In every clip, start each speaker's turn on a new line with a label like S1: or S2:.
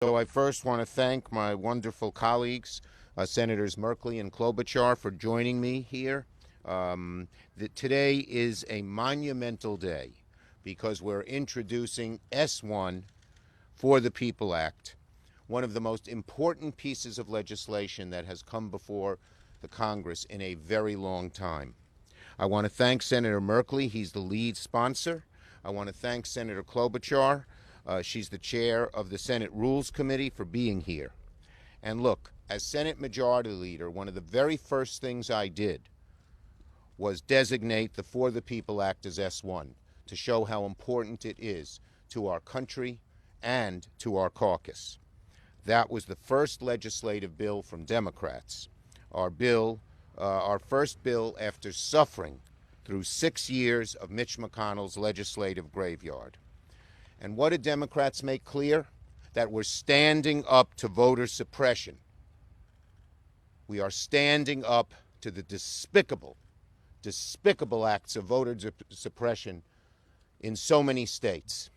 S1: So I first want to thank my wonderful colleagues, Senators Merkley and Klobuchar, for joining me here. Today is a monumental day because we're introducing S1 for the People Act, one of the most important pieces of legislation that has come before the Congress in a very long time. I want to thank Senator Merkley. He's the lead sponsor. I want to thank Senator Klobuchar. She's the chair of the Senate Rules Committee, for being here. And look, as Senate Majority Leader, one of the very first things I did was designate the For the People Act as S1 to show how important it is to our country and to our caucus. That was the first legislative bill from Democrats. Our first bill after suffering through 6 years of Mitch McConnell's legislative graveyard. And what did Democrats make clear? That we're standing up to voter suppression. We are standing up to the despicable acts of voter suppression in so many states.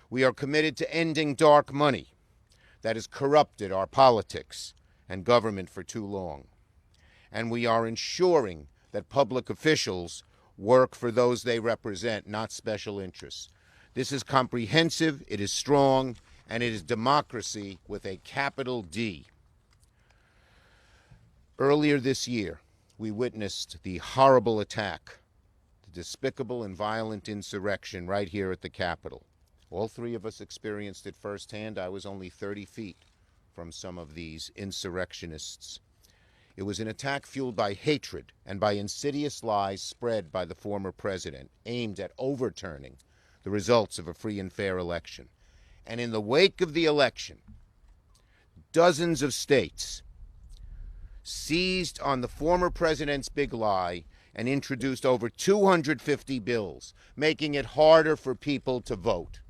S1: We are committed to ending dark money that has corrupted our politics and government for too long. And we are ensuring that public officials work for those they represent, not special interests. This is comprehensive, it is strong, and it is democracy with a capital D. Earlier this year, we witnessed the horrible attack, the despicable and violent insurrection right here at the Capitol. All three of us experienced it firsthand. I was only 30 feet from some of these insurrectionists. It was an attack fueled by hatred and by insidious lies spread by the former president, aimed at overturning the results of a free and fair election. And in the wake of the election, dozens of states seized on the former president's big lie and introduced over 250 bills, making it harder for people to vote.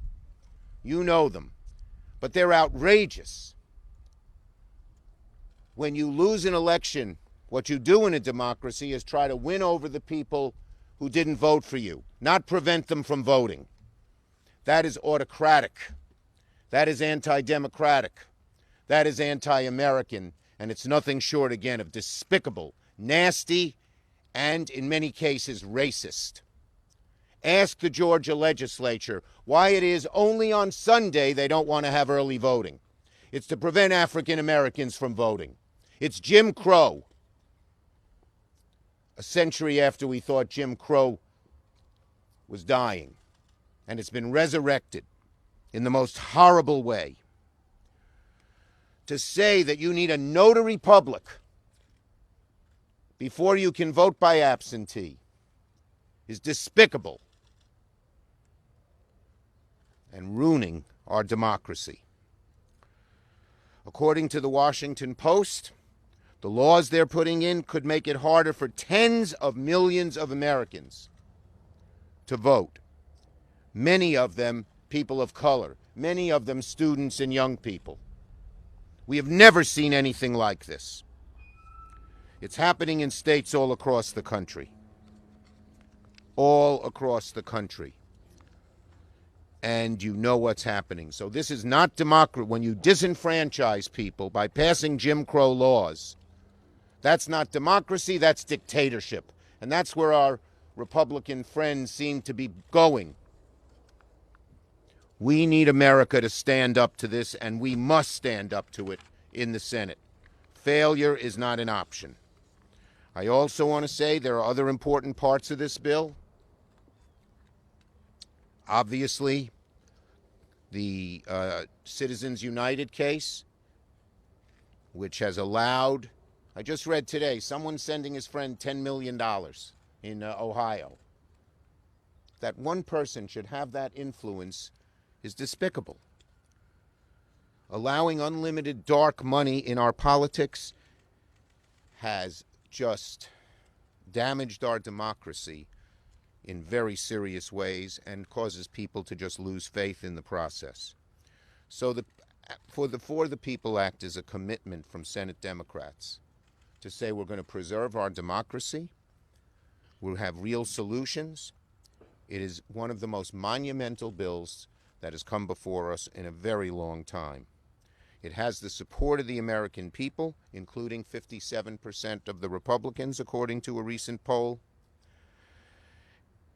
S1: You know them, but they're outrageous. When you lose an election, what you do in a democracy is try to win over the people who didn't vote for you, not prevent them from voting. That is autocratic. That is anti-democratic. That is anti-American. And it's nothing short, again, of despicable, nasty, and in many cases, racist. Ask the Georgia legislature why it is only on Sunday they don't want to have early voting. It's to prevent African Americans from voting. It's Jim Crow. A century after we thought Jim Crow was dying. And it's been resurrected in the most horrible way. To say that you need a notary public before you can vote by absentee is despicable and ruining our democracy. According to the Washington Post, the laws they're putting in could make it harder for tens of millions of Americans to vote. Many of them people of color, many of them students and young people. We have never seen anything like this. It's happening in states all across the country. All across the country. And you know what's happening. So this is not democracy. When you disenfranchise people by passing Jim Crow laws, that's not democracy, that's dictatorship. And that's where our Republican friends seem to be going. We need America to stand up to this, and we must stand up to it in the Senate. Failure is not an option. I also want to say there are other important parts of this bill. Obviously, the Citizens United case, which has allowed, I just read today, someone sending his friend $10 million in Ohio. That one person should have that influence is despicable. Allowing unlimited dark money in our politics has just damaged our democracy in very serious ways and causes people to just lose faith in the process. So the For the People Act is a commitment from Senate Democrats to say we're going to preserve our democracy, we'll have real solutions. It is one of the most monumental bills that has come before us in a very long time. It has the support of the American people, including 57% of the Republicans, according to a recent poll.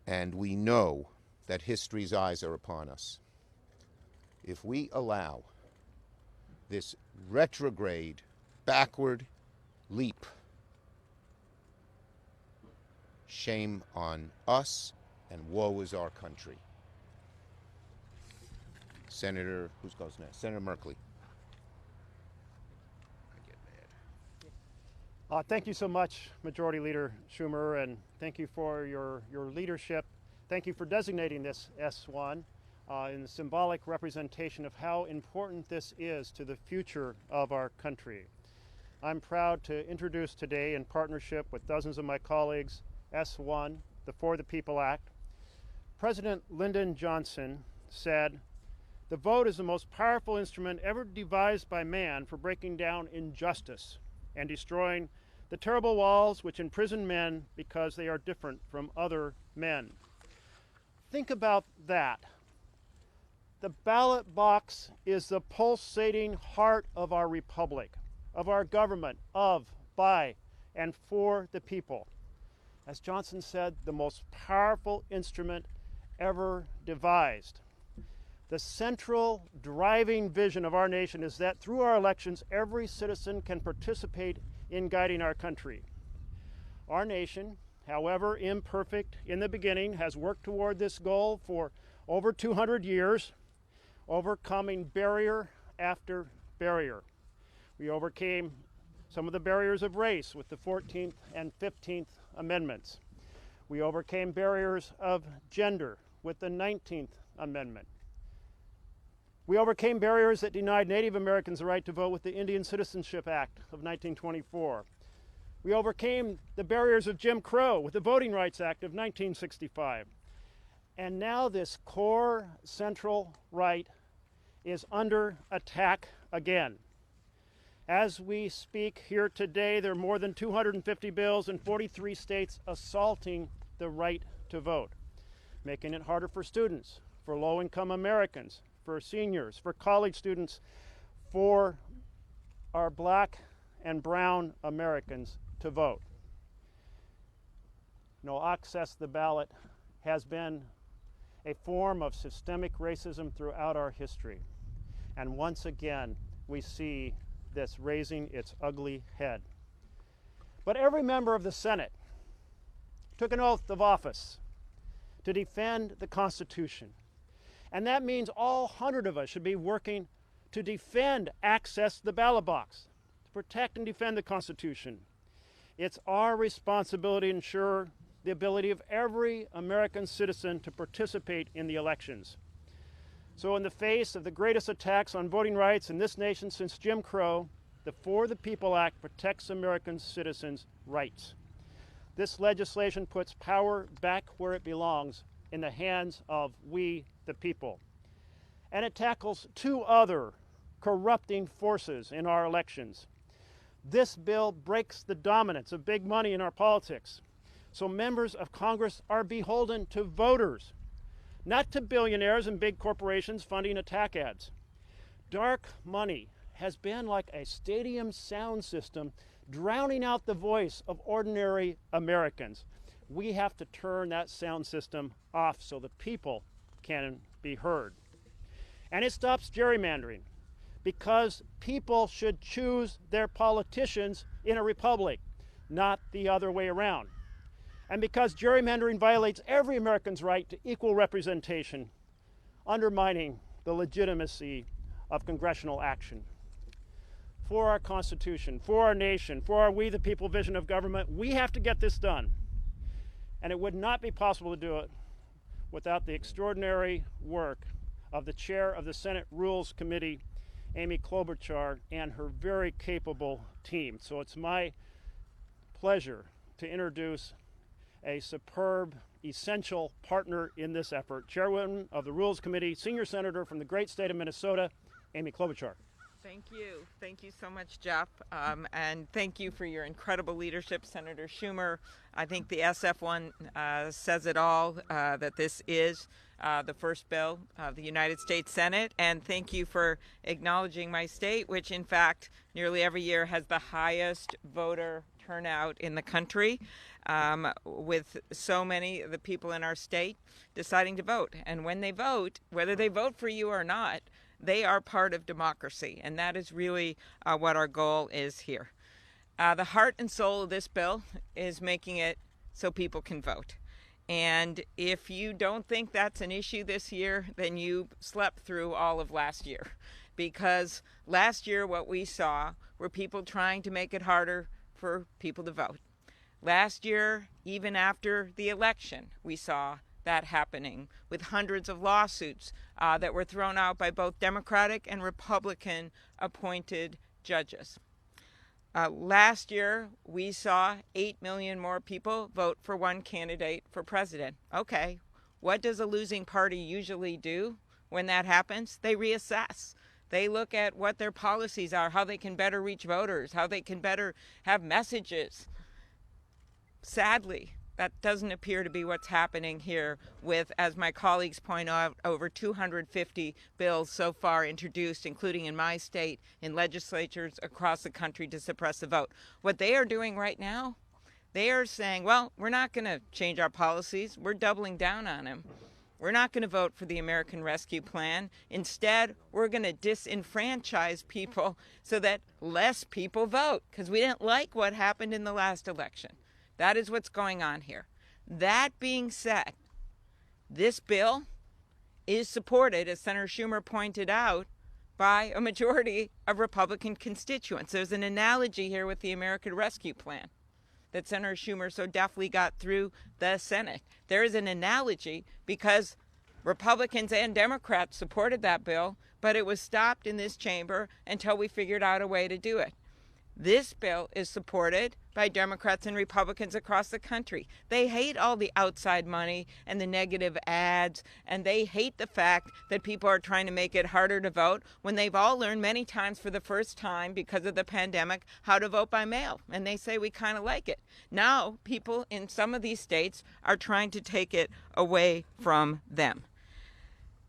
S1: And we know that history's eyes are upon us. If we allow this retrograde, backward leap, shame on us and woe is our country. Senator, who goes next? Senator Merkley.
S2: Thank you so much, Majority Leader Schumer, and thank you for your leadership. Thank you for designating this S1 in the symbolic representation of how important this is to the future of our country. I'm proud to introduce today, in partnership with dozens of my colleagues, S1, the For the People Act. President Lyndon Johnson said, "The vote is the most powerful instrument ever devised by man for breaking down injustice and destroying the terrible walls which imprison men because they are different from other men." Think about that. The ballot box is the pulsating heart of our republic, of our government, of, by, and for the people. As Johnson said, the most powerful instrument ever devised. The central driving vision of our nation is that through our elections, every citizen can participate in guiding our country. Our nation, however imperfect in the beginning, has worked toward this goal for over 200 years, overcoming barrier after barrier. We overcame some of the barriers of race with the 14th and 15th Amendments. We overcame barriers of gender with the 19th Amendment. We overcame barriers that denied Native Americans the right to vote with the Indian Citizenship Act of 1924. We overcame the barriers of Jim Crow with the Voting Rights Act of 1965. And now this core central right is under attack again. As we speak here today, there are more than 250 bills in 43 states assaulting the right to vote, making it harder for students, for low-income Americans, for seniors, for college students, for our black and brown Americans to vote. No access to the ballot has been a form of systemic racism throughout our history. And once again, we see this raising its ugly head. But every member of the Senate took an oath of office to defend the Constitution. And that means all 100 of us should be working to defend access to the ballot box, to protect and defend the Constitution. It's our responsibility to ensure the ability of every American citizen to participate in the elections. So in the face of the greatest attacks on voting rights in this nation since Jim Crow, the For the People Act protects American citizens' rights. This legislation puts power back where it belongs, in the hands of we, the people. And it tackles two other corrupting forces in our elections. This bill breaks the dominance of big money in our politics. So members of Congress are beholden to voters, not to billionaires and big corporations funding attack ads. Dark money has been like a stadium sound system drowning out the voice of ordinary Americans. We have to turn that sound system off so the people can be heard. And it stops gerrymandering, because people should choose their politicians in a republic, not the other way around. And because gerrymandering violates every American's right to equal representation, undermining the legitimacy of congressional action. For our Constitution, for our nation, for our we the people vision of government, we have to get this done. And it would not be possible to do it without the extraordinary work of the chair of the Senate Rules Committee, Amy Klobuchar, and her very capable team. So it's my pleasure to introduce a superb, essential partner in this effort, Chairwoman of the Rules Committee, Senior Senator from the great state of Minnesota, Amy Klobuchar.
S3: Thank you. Thank you so much, Jeff. And thank you for your incredible leadership, Senator Schumer. I think the SF1 says it all, that this is the first bill of the United States Senate. And thank you for acknowledging my state, which in fact nearly every year has the highest voter turnout in the country, with so many of the people in our state deciding to vote. And when they vote, whether they vote for you or not, they are part of democracy, and that is really what our goal is here. The heart and soul of this bill is making it so people can vote. And if you don't think that's an issue this year, then you slept through all of last year. Because last year what we saw were people trying to make it harder for people to vote. Last year, even after the election, we saw that happening with hundreds of lawsuits that were thrown out by both Democratic and Republican appointed judges. Last year, we saw 8 million more people vote for one candidate for president. Okay, what does a losing party usually do when that happens? They reassess. They look at what their policies are, how they can better reach voters, how they can better have messages. Sadly, that doesn't appear to be what's happening here with, as my colleagues point out, over 250 bills so far introduced, including in my state, in legislatures across the country to suppress the vote. What they are doing right now, they are saying, well, we're not going to change our policies. We're doubling down on them. We're not going to vote for the American Rescue Plan. Instead, we're going to disenfranchise people so that less people vote, because we didn't like what happened in the last election. That is what's going on here. That being said, this bill is supported, as Senator Schumer pointed out, by a majority of Republican constituents. There's an analogy here with the American Rescue Plan that Senator Schumer so deftly got through the Senate. There is an analogy because Republicans and Democrats supported that bill, but it was stopped in this chamber until we figured out a way to do it. This bill is supported by Democrats and Republicans across the country. They hate all the outside money and the negative ads, and they hate the fact that people are trying to make it harder to vote when they've all learned many times for the first time because of the pandemic how to vote by mail. And they say we kind of like it. Now, people in some of these states are trying to take it away from them.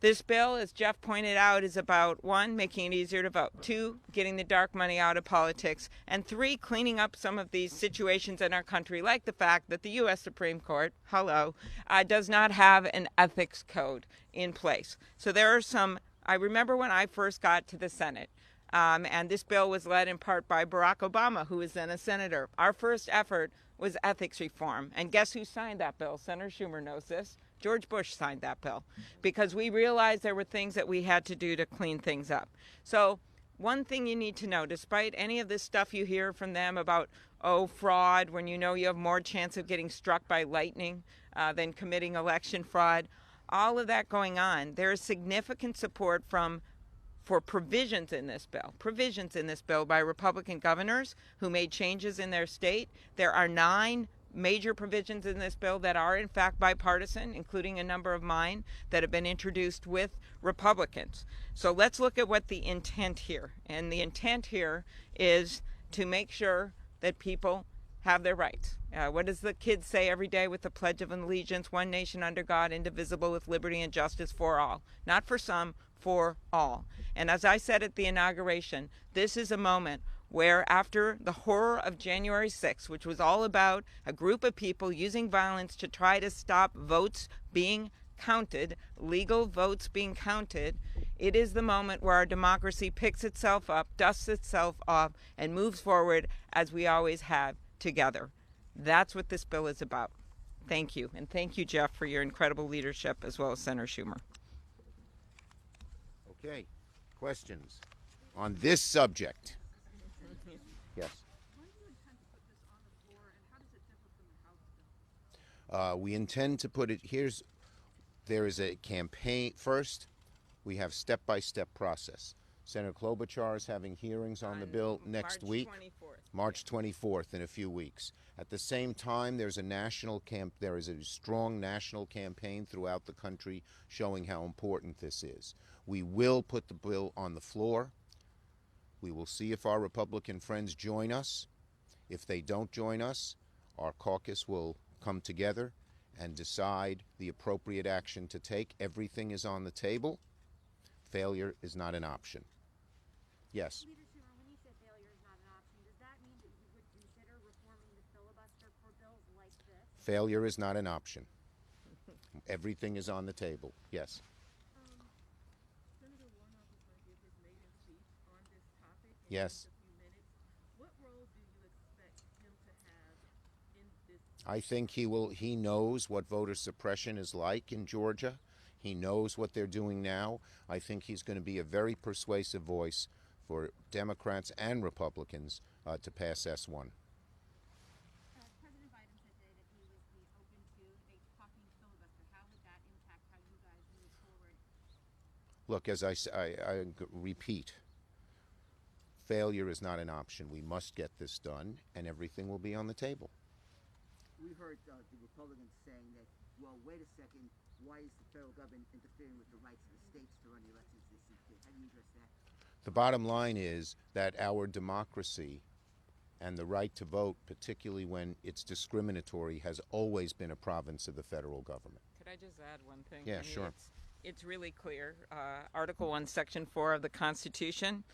S3: This bill, as Jeff pointed out, is about 1, making it easier to vote, 2, getting the dark money out of politics, and 3, cleaning up some of these situations in our country, like the fact that the U.S. Supreme Court, does not have an ethics code in place. So there are some, I remember when I first got to the Senate, and this bill was led in part by Barack Obama, who was then a senator. Our first effort was ethics reform. And guess who signed that bill? Senator Schumer knows this. George Bush signed that bill because we realized there were things that we had to do to clean things up. So one thing you need to know, despite any of this stuff you hear from them about, fraud, when you know you have more chance of getting struck by lightning than committing election fraud, all of that going on, there is significant support for provisions in this bill by Republican governors who made changes in their state. There are 9 major provisions in this bill that are in fact bipartisan, including a number of mine that have been introduced with Republicans. So let's look at what the intent here. And the intent here is to make sure that people have their rights. What does the kids say every day with the Pledge of Allegiance? One nation under God, indivisible, with liberty and justice for all. Not for some, for all. And as I said at the inauguration, this is a moment where, after the horror of January 6th, which was all about a group of people using violence to try to stop votes being counted, legal votes being counted, it is the moment where our democracy picks itself up, dusts itself off, and moves forward as we always have together. That's what this bill is about. Thank you. And thank you, Jeff, for your incredible leadership, as well as Senator Schumer.
S1: Okay. Questions on this subject? Yes.
S4: When do you intend to put this on the floor, and how does it differ from the House bill?
S1: We intend to put it, there is a campaign. First, we have step-by-step process. Senator Klobuchar is having hearings on the bill next week. March 24th, in a few weeks. At the same time, there is a strong national campaign throughout the country showing how important this is. We will put the bill on the floor. We will see if our Republican friends join us. If they don't join us, our caucus will come together and decide the appropriate action to take. Everything is on the table. Failure is not an option. Yes.
S5: Leader Schumer, when you say failure is not an option, does that mean that you would consider reforming the filibuster for bills like this?
S1: Failure is not an option. Everything is on the table. Yes.
S4: Senator Warnock is going to give his maiden speech on this topic in
S1: Yes.
S4: just a few minutes. What role do you expect him to have in this?
S1: I think he knows what voter suppression is like in Georgia. He knows what they're doing now. I think he's going to be a very persuasive voice for Democrats and Republicans to pass S1.
S5: President Biden said today that he would be open to a talking filibuster. How would that impact how you guys move forward?
S1: Look, as I repeat, failure is not an option. We must get this done, and everything will be on the table.
S6: We heard the Republicans saying that, well, wait a second, why is the federal government interfering with the rights of the states to run the elections they see fit? How do you address that?
S1: The bottom line is that our democracy and the right to vote, particularly when it's discriminatory, has always been a province of the federal government.
S3: Could I just add one thing?
S1: Yeah, sure.
S3: It's really clear. Article 1, Section 4 of the Constitution,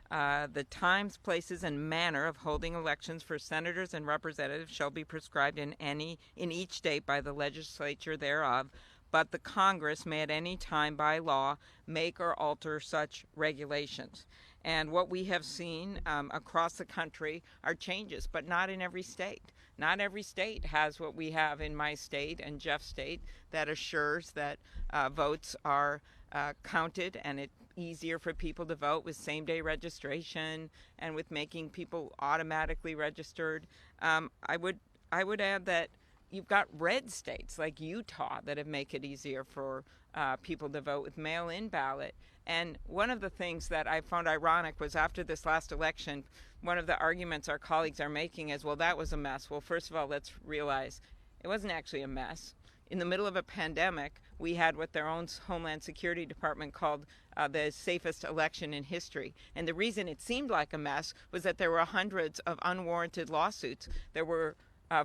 S3: the times, places, and manner of holding elections for senators and representatives shall be prescribed in each state by the legislature thereof, but the Congress may at any time by law make or alter such regulations. And what we have seen across the country are changes, but not in every state. Not every state has what we have in my state and Jeff's state that assures that votes are counted and it's easier for people to vote with same-day registration and with making people automatically registered. I would add that you've got red states like Utah that have made it easier for people to vote with mail-in ballot. And one of the things that I found ironic was after this last election, one of the arguments our colleagues are making is, well, that was a mess. Well, first of all, let's realize it wasn't actually a mess. In the middle of a pandemic, we had what their own Homeland Security Department called the safest election in history. And the reason it seemed like a mess was that there were hundreds of unwarranted lawsuits that were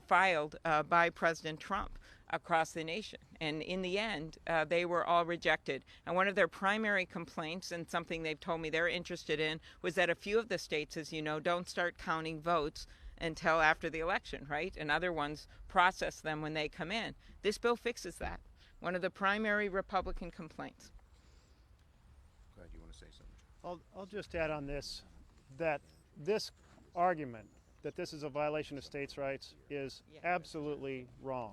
S3: filed by President Trump across the nation. And in the end, they were all rejected. And one of their primary complaints, and something they've told me they're interested in, was that a few of the states, as you know, don't start counting votes until after the election, right? And other ones process them when they come in. This bill fixes that. One of the primary Republican complaints.
S1: Go ahead, you want to say something?
S2: I'll just add on this that this argument that this is a violation of states' rights is absolutely wrong.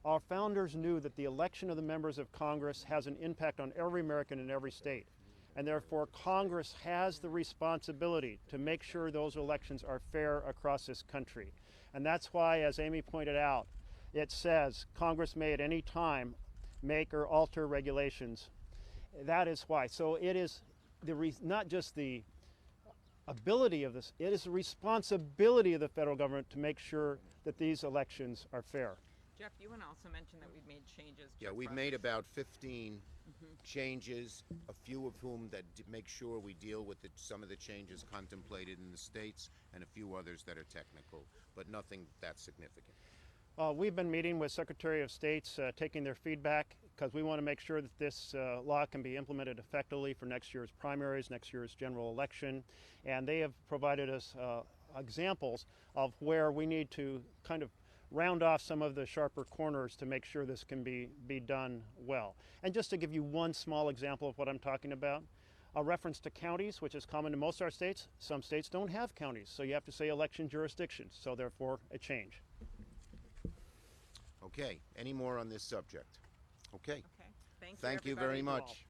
S2: Our founders knew that the election of the members of Congress has an impact on every American in every state. And therefore, Congress has the responsibility to make sure those elections are fair across this country. And that's why, as Amy pointed out, it says Congress may at any time make or alter regulations. That is why. So it is not just the ability of this, it is the responsibility of the federal government to make sure that these elections are fair.
S3: Jeff, you want to also mention that we've made changes.
S1: Yeah, we've made about 15 changes, a few of whom that make sure we deal with some of the changes contemplated in the states, and a few others that are technical, but nothing that significant.
S2: We've been meeting with Secretary of States, taking their feedback, because we want to make sure that this law can be implemented effectively for next year's primaries, next year's general election. And they have provided us examples of where we need to kind of round off some of the sharper corners to make sure this can be done well. And just to give you one small example of what I'm talking about, a reference to counties, which is common to most of our states. Some states don't have counties, so you have to say election jurisdictions, so therefore a change.
S1: Okay, any more on this subject? Okay,
S3: Okay.
S1: thank you very
S3: everybody.
S1: much.